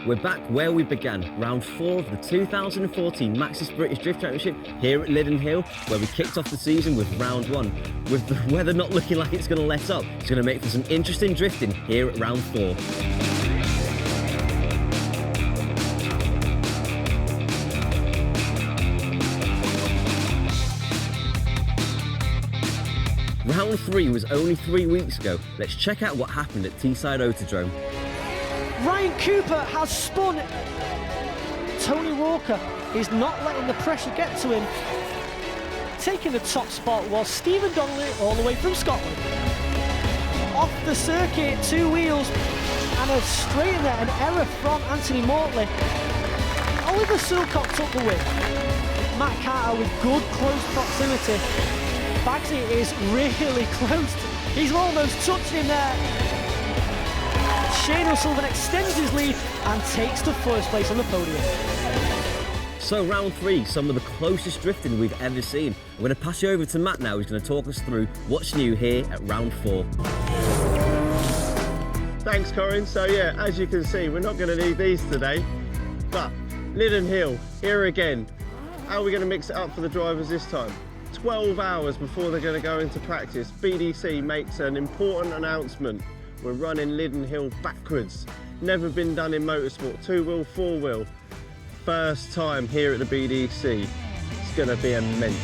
We're back where we began, round 4 of the 2014 Maxxis British Drift Championship here at Lydden Hill, where we kicked off the season with round 1. With the weather not looking like it's going to let up, it's going to make for some interesting drifting here at round 4. Round 3 was only 3 weeks ago. Let's check out what happened at Teesside Autodrome. Ryan Cooper has spun. Tony Walker is not letting the pressure get to him. Taking the top spot was Stephen Donnelly, all the way from Scotland. Off the circuit, 2 wheels, and a straight in there, an error from Anthony Mortley. Oliver Silcock took the win. Matt Carter with good close proximity. Bagsy is really close. He's almost touching him there. Shane O'Sullivan extends his lead and takes the first place on the podium. So round 3, some of the closest drifting we've ever seen. I'm going to pass you over to Matt now, who's going to talk us through what's new here at round 4. Thanks, Corin. So yeah, as you can see, we're not going to need these today, but Lydden Hill, here again. How are we going to mix it up for the drivers this time? 12 hours before they're going to go into practice, BDC makes an important announcement. We're running Lydden Hill backwards. Never been done in motorsport, 2-wheel, 4-wheel. First time here at the BDC. It's going to be immense.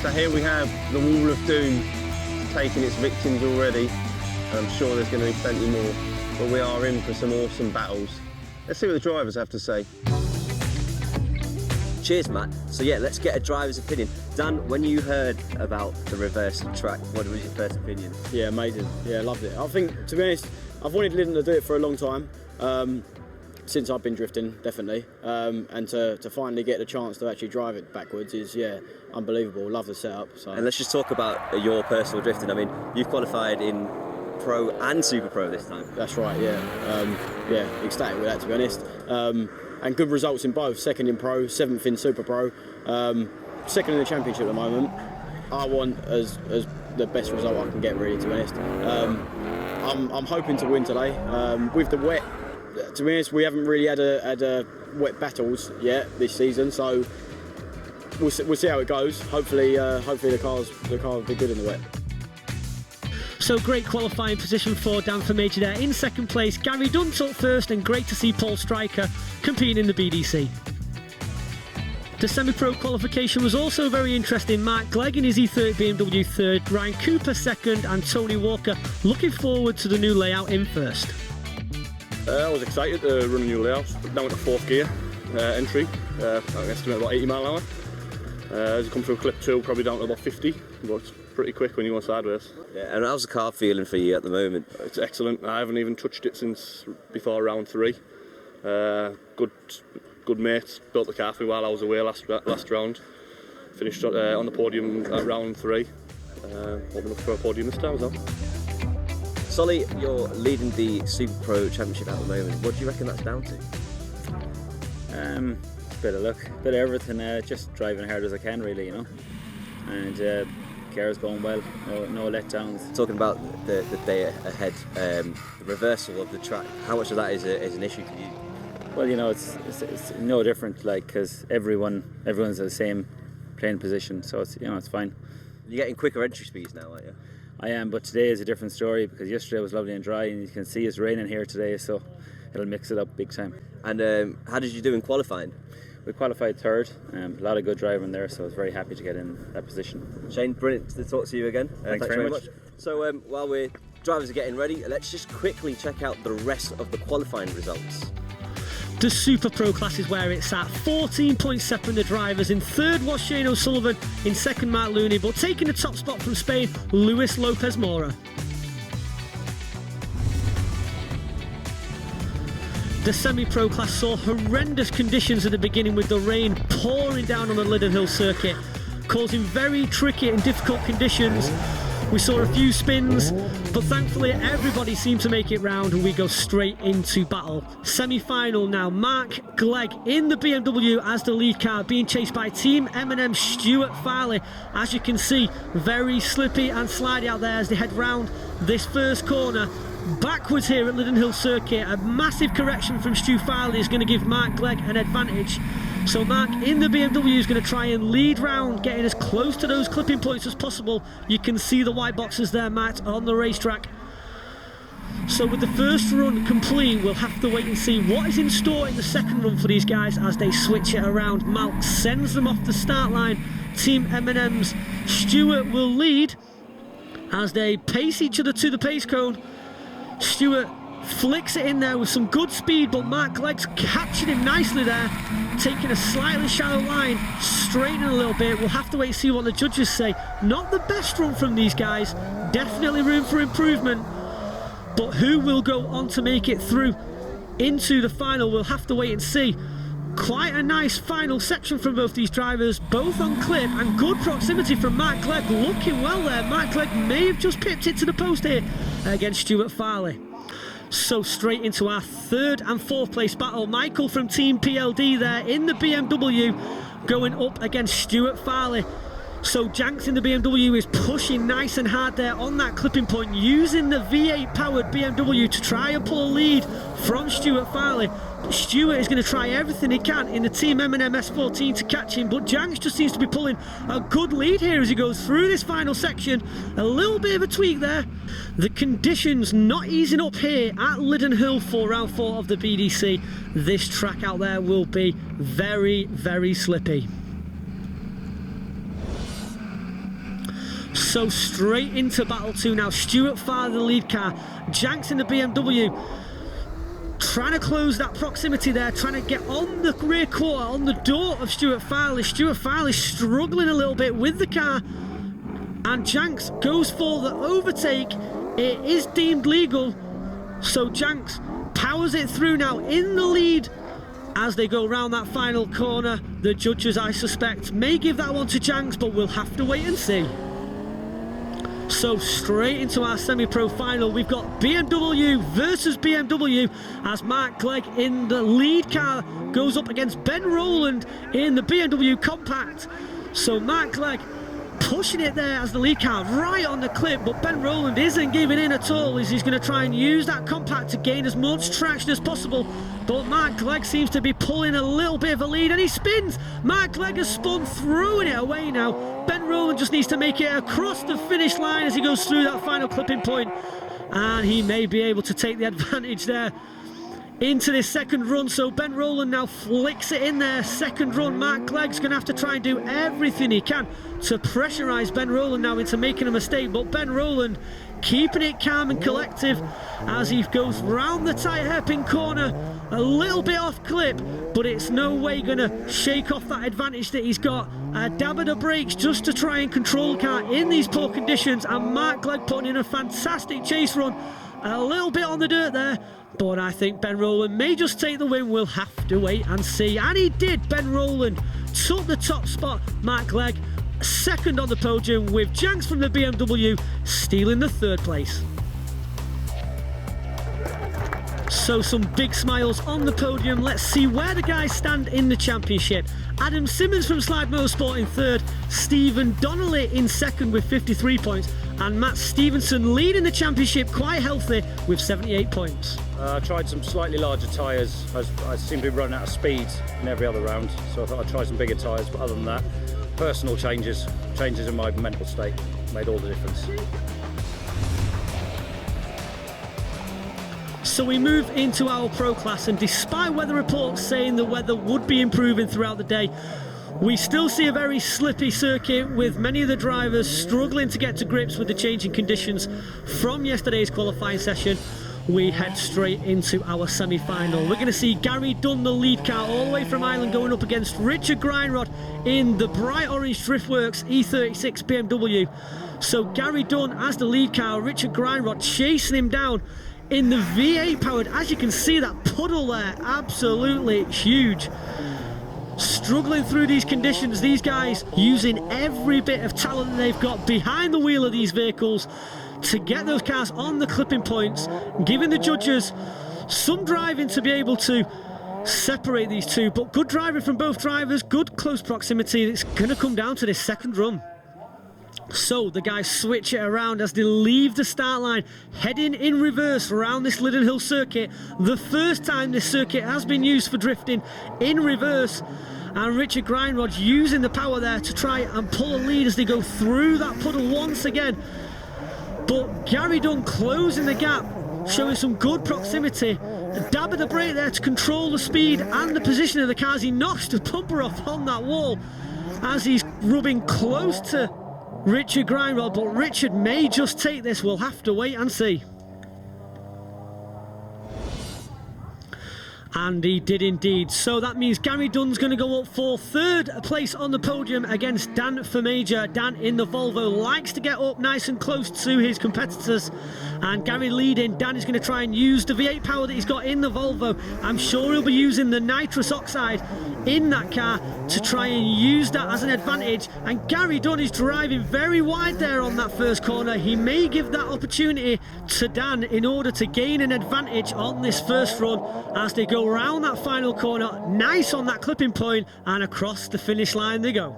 So here we have the Wall of Doom. It's taking its victims already. I'm sure there's going to be plenty more, but we are in for some awesome battles. Let's see what the drivers have to say. Cheers, Matt. So yeah, let's get a driver's opinion. Dan, when you heard about the reverse track, what was your first opinion? Yeah, amazing. Yeah, loved it. I think, to be honest, I've wanted Lydden to do it for a long time, since I've been drifting, definitely. And to finally get the chance to actually drive it backwards is, yeah, unbelievable. Love the setup. So. And let's just talk about your personal drifting. I mean, you've qualified in Pro and Super Pro this time. That's right, yeah. Yeah, ecstatic with that, to be honest. And good results in both. 2nd in Pro, 7th in Super Pro, 2nd in the Championship at the moment. I want as the best result I can get, really, to be honest. I'm hoping to win today. With the wet, to be honest, we haven't really had a wet battles yet this season, so we'll see how it goes. Hopefully the car will be good in the wet. So great qualifying position for Dan for Major there. In 2nd place, Gary Dunn took 1st, and great to see Paul Stryker competing in the BDC. The semi-pro qualification was also very interesting. Mark Glegg in his E30 BMW 3rd, Ryan Cooper 2nd, and Tony Walker looking forward to the new layout in 1st. I was excited to run a new layout, down to 4th gear entry, I estimate about 80 mile an hour. As you come through clip 2, probably down to about 50, but it's pretty quick when you go sideways. Yeah, and how's the car feeling for you at the moment? It's excellent. I haven't even touched it since before round 3. Good mates built the car for me while I was away last round. Finished on the podium at round 3. Hoping up for a podium this time as well. Solly, you're leading the Super Pro Championship at the moment. What do you reckon that's down to? Bit of luck, bit of everything, just driving hard as I can, really, you know. And car's going well, no letdowns. Talking about the day ahead, the reversal of the track, how much of that is an issue for you? Well, you know, it's no different, like, because everyone's in the same playing position, so it's, you know, it's fine. You're getting quicker entry speeds now, aren't you? I am, but today is a different story because yesterday was lovely and dry, and you can see it's raining here today, so it'll mix it up big time. And how did you do in qualifying? We qualified 3rd, a lot of good driving there, so I was very happy to get in that position. Shane, brilliant to talk to you again. Thanks very much. So while drivers are getting ready, let's just quickly check out the rest of the qualifying results. The Super Pro class is where it's at. 14 points separating the drivers. In 3rd was Shane O'Sullivan, in 2nd Mark Looney, but taking the top spot from Spain, Luis Lopez Mora. The semi-pro class saw horrendous conditions at the beginning, with the rain pouring down on the Lydden Hill circuit, causing very tricky and difficult conditions, We saw a few spins, but thankfully everybody seemed to make it round, and we go straight into battle. Semi-final now. Mark Glegg in the BMW as the lead car, being chased by Team M&M Stuart Farley. As you can see, very slippy and slidey out there as they head round this first corner. Backwards here at Lydden Hill Circuit, a massive correction from Stu Farley is going to give Mark Glegg an advantage. So Mark in the BMW is going to try and lead round, getting as close to those clipping points as possible. You can see the white boxes there, Matt, on the racetrack. So with the first run complete, we'll have to wait and see what is in store in the second run for these guys as they switch it around. Malk sends them off the start line. Team M&M's Stuart will lead as they pace each other to the pace cone. Stuart flicks it in there with some good speed, but Mark Glegg's captured him nicely there, taking a slightly shallow line, straightening a little bit. We'll have to wait and see what the judges say. Not the best run from these guys, definitely room for improvement, but who will go on to make it through into the final, we'll have to wait and see. Quite a nice final section from both these drivers, both on clip, and good proximity from Mark Glegg, looking well there. Mark Glegg may have just pipped it to the post here against Stuart Farley. So straight into our third and fourth place battle. Michael from Team PLD there in the BMW going up against Stuart Farley. So Janks in the BMW is pushing nice and hard there on that clipping point, using the V8 powered BMW to try and pull a lead from Stuart Farley. Stuart is going to try everything he can in the Team M&M S14 to catch him, but Janks just seems to be pulling a good lead here as he goes through this final section. A little bit of a tweak there. The conditions not easing up here at Lydden Hill for round 4 of the BDC. This track out there will be very, very slippy. So straight into battle 2 now. Stuart Farley, the lead car. Janks in the BMW. Trying to close that proximity there, trying to get on the rear quarter, on the door of Stuart Farley. Stuart Farley struggling a little bit with the car. And Janks goes for the overtake. It is deemed legal. So Janks powers it through now in the lead as they go around that final corner. The judges, I suspect, may give that one to Janks, but we'll have to wait and see. So straight into our semi-pro final, we've got BMW versus BMW as Mark Glegg in the lead car goes up against Ben Rowland in the BMW Compact. So Mark Glegg pushing it there as the lead car right on the clip, but Ben Rowland isn't giving in at all as he's going to try and use that Compact to gain as much traction as possible. But Mark Glegg seems to be pulling a little bit of a lead, and he spins. Mark Glegg has spun, throwing it away now. Ben Rowland just needs to make it across the finish line as he goes through that final clipping point, and he may be able to take the advantage there into this second run. So Ben Rowland now flicks it in there. Second run, Mark Glegg's going to have to try and do everything he can to pressurise Ben Rowland now into making a mistake, but Ben Rowland keeping it calm and collective as he goes round the tight hairpin corner, a little bit off clip, but it's no way going to shake off that advantage that he's got. A dab of the brakes just to try and control the car in these poor conditions, and Mark Glegg putting in a fantastic chase run. A little bit on the dirt there, but I think Ben Rowland may just take the win. We'll have to wait and see, and he did. Ben Rowland took the top spot. Mark Glegg second on the podium, with Janks from the BMW stealing the third place. So some big smiles on the podium. Let's see where the guys stand in the championship. Adam Simmons from Slide Motorsport in third, Stephen Donnelly in second with 53 points, and Matt Stevenson leading the championship quite healthy with 78 points. I tried some slightly larger tyres. I seem to be running out of speed in every other round, so I thought I'd try some bigger tyres, but other than that, personal changes in my mental state made all the difference. So we move into our pro class, and despite weather reports saying the weather would be improving throughout the day, we still see a very slippy circuit with many of the drivers struggling to get to grips with the changing conditions from yesterday's qualifying session. We head straight into our semi-final. We're going to see Gary Dunn, the lead car, all the way from Ireland, going up against Richard Grindrod in the bright orange Driftworks E36 BMW. So Gary Dunn as the lead car, Richard Grindrod chasing him down in the V8 powered. As you can see, that puddle there, absolutely huge. struggling through these conditions. These guys using every bit of talent that they've got behind the wheel of these vehicles to get those cars on the clipping points, giving the judges some driving to be able to separate these two. But good driving from both drivers, good close proximity. It's going to come down to this second run. So the guys switch it around as they leave the start line, heading in reverse around this Lydden Hill circuit. The first time this circuit has been used for drifting in reverse, and Richard Grindrod using the power there to try and pull a lead as they go through that puddle once again. But Gary Dunn closing the gap, showing some good proximity. A dab of the brake there to control the speed and the position of the cars. He knocks the bumper off on that wall as he's rubbing close to Richard Grindrod, but Richard may just take this. We'll have to wait and see. And he did indeed. So that means Gary Dunn's going to go up for third place on the podium against Dan Vermejer. Dan in the Volvo likes to get up nice and close to his competitors. And Gary leading. Dan is going to try and use the V8 power that he's got in the Volvo. I'm sure he'll be using the nitrous oxide in that car to try and use that as an advantage. And Gary Dunn is driving very wide there on that first corner. He may give that opportunity to Dan in order to gain an advantage on this first run as they go around that final corner. Nice on that clipping point, and across the finish line they go.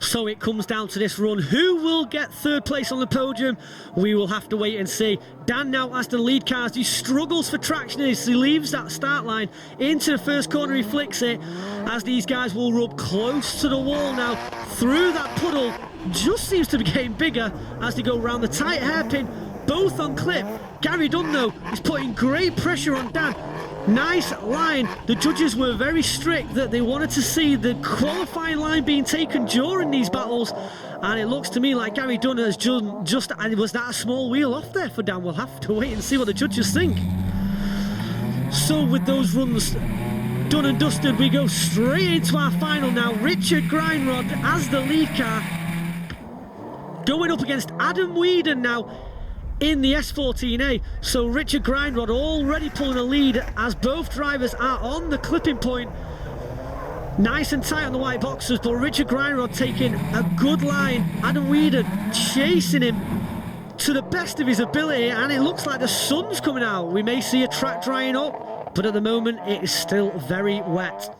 So it comes down to this run. Who will get third place on the podium? We will have to wait and see. Dan now has the lead cars. He struggles for traction as he leaves that start line. Into the first corner he flicks it as these guys will rub close to the wall now. Through that puddle, just seems to be getting bigger as they go around the tight hairpin. Both on clip. Gary Dunn though is putting great pressure on Dan. Nice line. The judges were very strict that they wanted to see the qualifying line being taken during these battles, and it looks to me like Gary Dunn has just was that a small wheel off there for Dan? We'll have to wait and see what the judges think. So with those runs done and dusted, we go straight into our final now. Richard Grindrod as the lead car going up against Adam Whedon now in the S14A. So Richard Grindrod already pulling a lead as both drivers are on the clipping point. Nice and tight on the white boxes, but Richard Grindrod taking a good line. Adam Whedon chasing him to the best of his ability, and it looks like the sun's coming out. We may see a track drying up, but at the moment it is still very wet.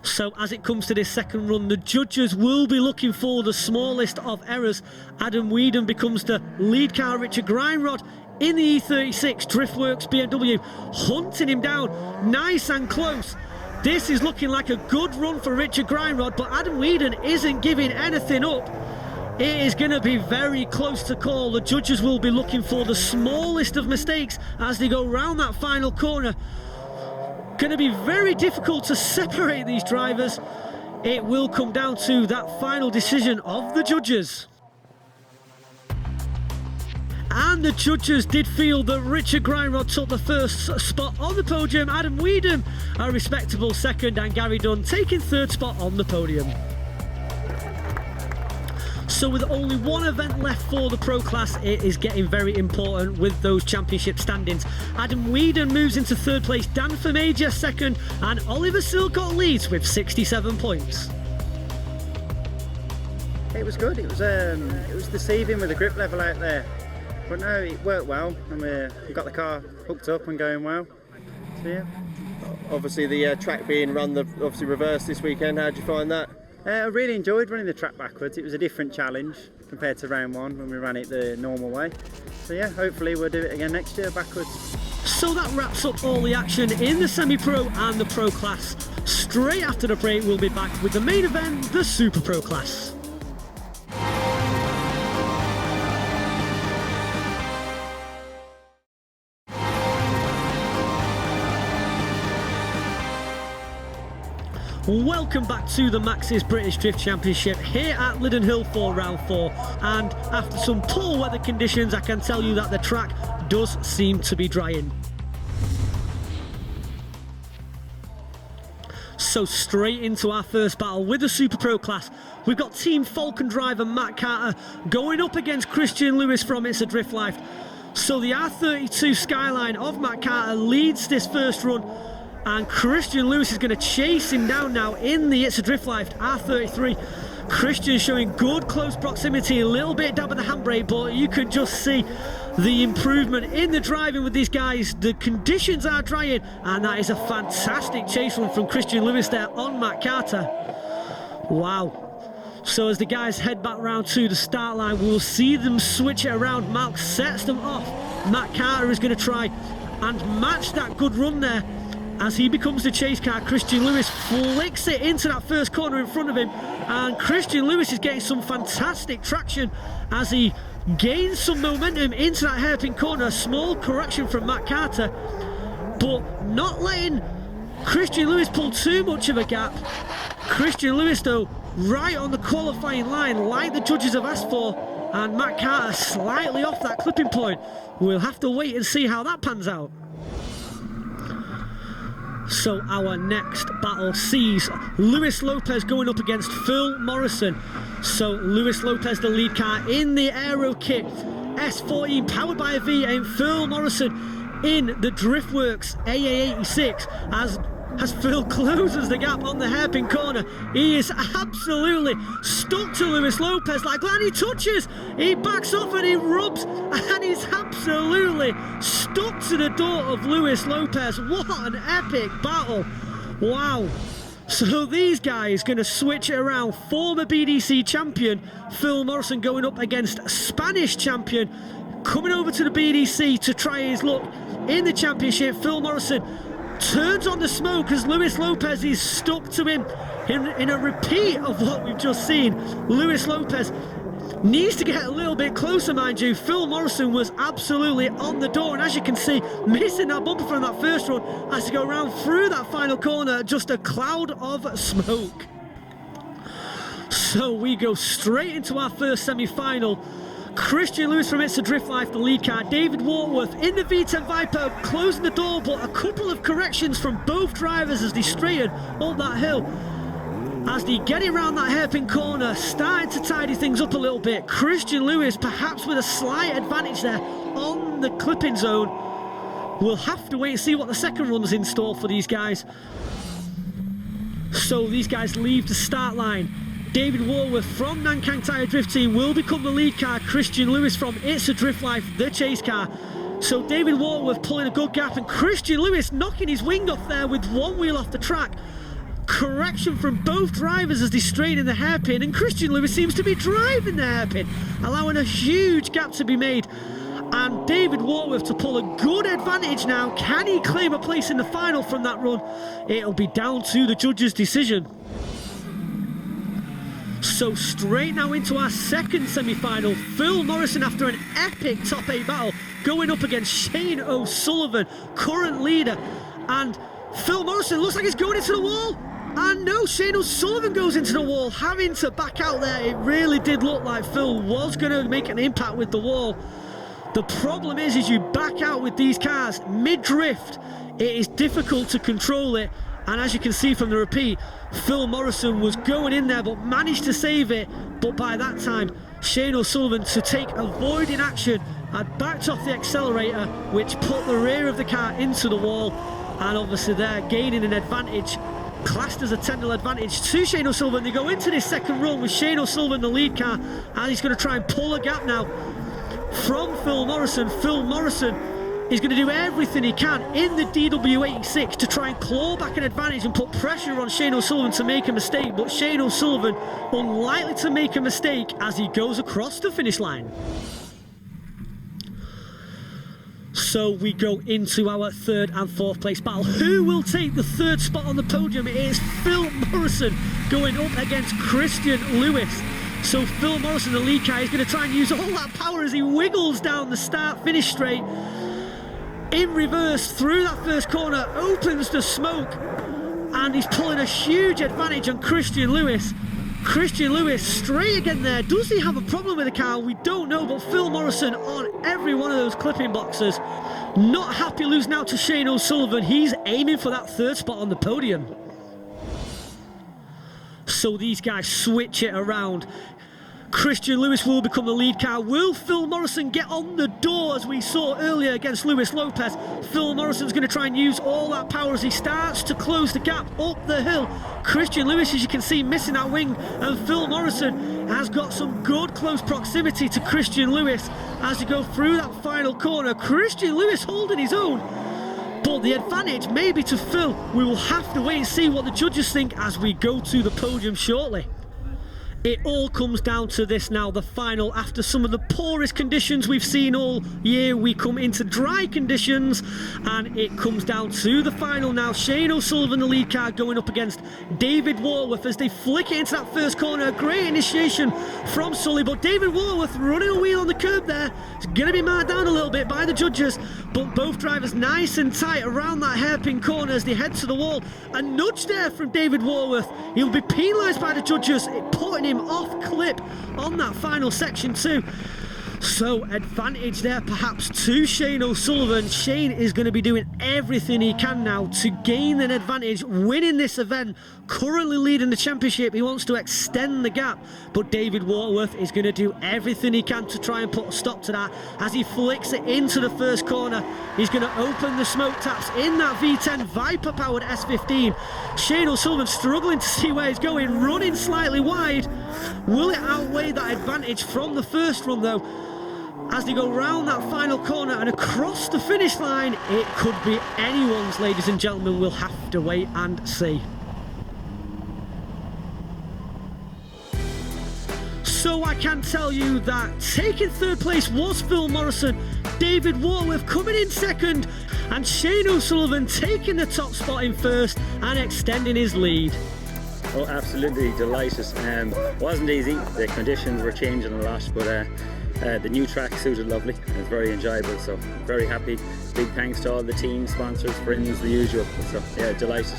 So as it comes to this second run, the judges will be looking for the smallest of errors. Adam Whedon becomes the lead car. Richard Grindrod in the E36 Driftworks BMW, hunting him down nice and close. This is looking like a good run for Richard Grindrod, but Adam Whedon isn't giving anything up. It is going to be very close to call. The judges will be looking for the smallest of mistakes as they go round that final corner. Going to be very difficult to separate these drivers. It will come down to that final decision of the judges. And the judges did feel that Richard Grindrod took the first spot on the podium. Adam Whedon a respectable second, and Gary Dunn taking third spot on the podium. So with only one event left for the Pro class, it is getting very important with those championship standings. Adam Whedon moves into third place, Dan Vermejer second, and Oliver Silcott leads with 67 points. It was good. It was deceiving with the grip level out there, but no, it worked well, and we got the car hooked up and going well. So yeah. Obviously the track being run obviously reversed this weekend. How did you find that? I really enjoyed running the track backwards. It was a different challenge compared to round one when we ran it the normal way. So yeah, hopefully we'll do it again next year backwards. So that wraps up all the action in the semi-pro and the Pro class. Straight after the break, we'll be back with the main event, the Super Pro class. Welcome back to the Maxxis British Drift Championship here at Lydden Hill for round 4, and after some poor weather conditions, I can tell you that the track does seem to be drying. So straight into our first battle with the Super Pro class, we've got Team Falcon driver Matt Carter going up against Christian Lewis from It's a Drift Life. So the R32 Skyline of Matt Carter leads this first run, and Christian Lewis is going to chase him down now in the It's a Drift Life R33. Christian showing good close proximity, a little bit down with the handbrake, but you can just see the improvement in the driving with these guys. The conditions are drying, and that is a fantastic chase run from Christian Lewis there on Matt Carter. Wow. So as the guys head back round to the start line, we'll see them switch it around. Malk sets them off. Matt Carter is going to try and match that good run there. As he becomes the chase car, Christian Lewis flicks it into that first corner in front of him, and Christian Lewis is getting some fantastic traction as he gains some momentum into that hairpin corner. A small correction from Matt Carter, but not letting Christian Lewis pull too much of a gap. Christian Lewis, though, right on the qualifying line, like the judges have asked for, and Matt Carter slightly off that clipping point. We'll have to wait and see how that pans out. So our next battle sees Luis Lopez going up against Phil Morrison. So Luis Lopez, the lead car in the Aero Kit S14 powered by a V8. Phil Morrison in the Driftworks AA86 as Phil closes the gap on the hairpin corner. He is absolutely stuck to Luis Lopez, like when he touches, he backs off and he rubs, and he's absolutely stuck to the door of Luis Lopez. What an epic battle. Wow. So these guys going to switch it around. Former BDC champion Phil Morrison going up against Spanish champion coming over to the BDC to try his luck in the championship. Phil Morrison turns on the smoke as Luis Lopez is stuck to him in a repeat of what we've just seen. Luis Lopez needs to get a little bit closer, mind you. Phil Morrison was absolutely on the door, and as you can see, missing that bumper from that first run as to go around through that final corner, just a cloud of smoke. So we go straight into our first semi-final. Christian Lewis from It's a Drift Life, the lead car. David Wartworth in the V10 Viper, closing the door, but a couple of corrections from both drivers as they straighten up that hill. As they get it around that hairpin corner, starting to tidy things up a little bit. Christian Lewis perhaps with a slight advantage there on the clipping zone. We'll have to wait and see what the second run's in store for these guys. So these guys leave the start line. David Warworth from Nankang Tyre Drift Team will become the lead car. Christian Lewis from It's a Drift Life, the chase car. So David Warworth pulling a good gap, and Christian Lewis knocking his wing off there with one wheel off the track. Correction from both drivers as they straighten the hairpin, and Christian Lewis seems to be driving the hairpin, allowing a huge gap to be made. And David Warworth to pull a good advantage now. Can he claim a place in the final from that run? It'll be down to the judges' decision. So straight now into our second semi-final. Phil Morrison, after an epic top 8 battle, going up against Shane O'Sullivan, current leader. And Phil Morrison looks like he's going into the wall. And no, Shane O'Sullivan goes into the wall, having to back out there. It really did look like Phil was going to make an impact with the wall. The problem is you back out with these cars mid-drift, it is difficult to control it. And as you can see from the repeat, Phil Morrison was going in there but managed to save it. But by that time, Shane O'Sullivan, to take avoiding action, had backed off the accelerator, which put the rear of the car into the wall. And obviously they're gaining an advantage, classed as a 10-0 advantage to Shane O'Sullivan. They go into this second run with Shane O'Sullivan, the lead car, and he's going to try and pull a gap now from Phil Morrison. Phil Morrison is going to do everything he can in the DW86 to try and claw back an advantage and put pressure on Shane O'Sullivan to make a mistake, but Shane O'Sullivan unlikely to make a mistake as he goes across the finish line. So we go into our third and fourth place battle. Who will take the third spot on the podium? It is Phil Morrison going up against Christian Lewis. So Phil Morrison, the lead car, is going to try and use all that power as he wiggles down the start-finish straight. In reverse through that first corner, opens the smoke, and he's pulling a huge advantage on Christian Lewis. Christian Lewis straight again there. Does he have a problem with the car? We don't know, but Phil Morrison on every one of those clipping boxes. Not happy losing out to Shane O'Sullivan. He's aiming for that third spot on the podium. So these guys switch it around. Christian Lewis will become the lead car. Will Phil Morrison get on the door as we saw earlier against Lewis Lopez? Phil Morrison's going to try and use all that power as he starts to close the gap up the hill. Christian Lewis, as you can see, missing that wing, and Phil Morrison has got some good close proximity to Christian Lewis as he go through that final corner. Christian Lewis holding his own, but the advantage may be to Phil. We will have to wait and see what the judges think as we go to the podium shortly. It all comes down to this now, the final. After some of the poorest conditions we've seen all year, we come into dry conditions, and it comes down to the final now. Shane O'Sullivan, the lead car, going up against David Warworth as they flick it into that first corner. A great initiation from Sully, but David Warworth running a wheel on the curb there. It's going to be marked down a little bit by the judges, but both drivers nice and tight around that hairpin corner as they head to the wall. A nudge there from David Warworth. He'll be penalised by the judges, putting him off clip on that final section too. So advantage there perhaps to Shane O'Sullivan. Shane is going to be doing everything he can now to gain an advantage, winning this event, currently leading the championship. He wants to extend the gap, but David Warworth is going to do everything he can to try and put a stop to that as he flicks it into the first corner. He's going to open the smoke taps in that V10 Viper powered S15. Shane O'Sullivan struggling to see where he's going, running slightly wide. Will it outweigh that advantage from the first run though? As they go round that final corner and across the finish line, it could be anyone's, ladies and gentlemen. We'll have to wait and see. So I can tell you that taking third place was Phil Morrison, David Warworth coming in second, and Shane O'Sullivan taking the top spot in first and extending his lead. Oh, absolutely delighted. Wasn't easy, the conditions were changing a lot, but the new track suited lovely. It was very enjoyable, so very happy. Big thanks to all the team, sponsors, friends, the usual. So yeah, delighted.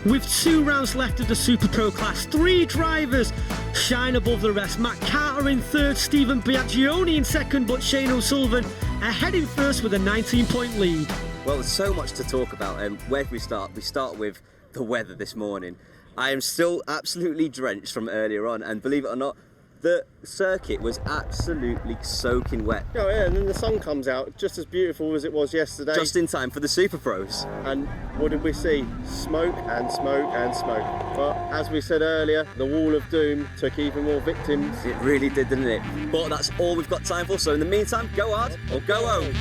With 2 rounds left of the Super Pro class, 3 drivers shine above the rest. Matt Carter in third, Stephen Biaggioni in second, but Shane O'Sullivan ahead in first with a 19-point lead. Well, there's so much to talk about. Where do we start? We start with the weather this morning. I am still absolutely drenched from earlier on, and believe it or not, the circuit was absolutely soaking wet. Oh yeah, and then the sun comes out just as beautiful as it was yesterday. Just in time for the Super Pros. And what did we see? Smoke and smoke and smoke. But as we said earlier, the wall of doom took even more victims. It really did, didn't it? But that's all we've got time for, so in the meantime, go hard or go home.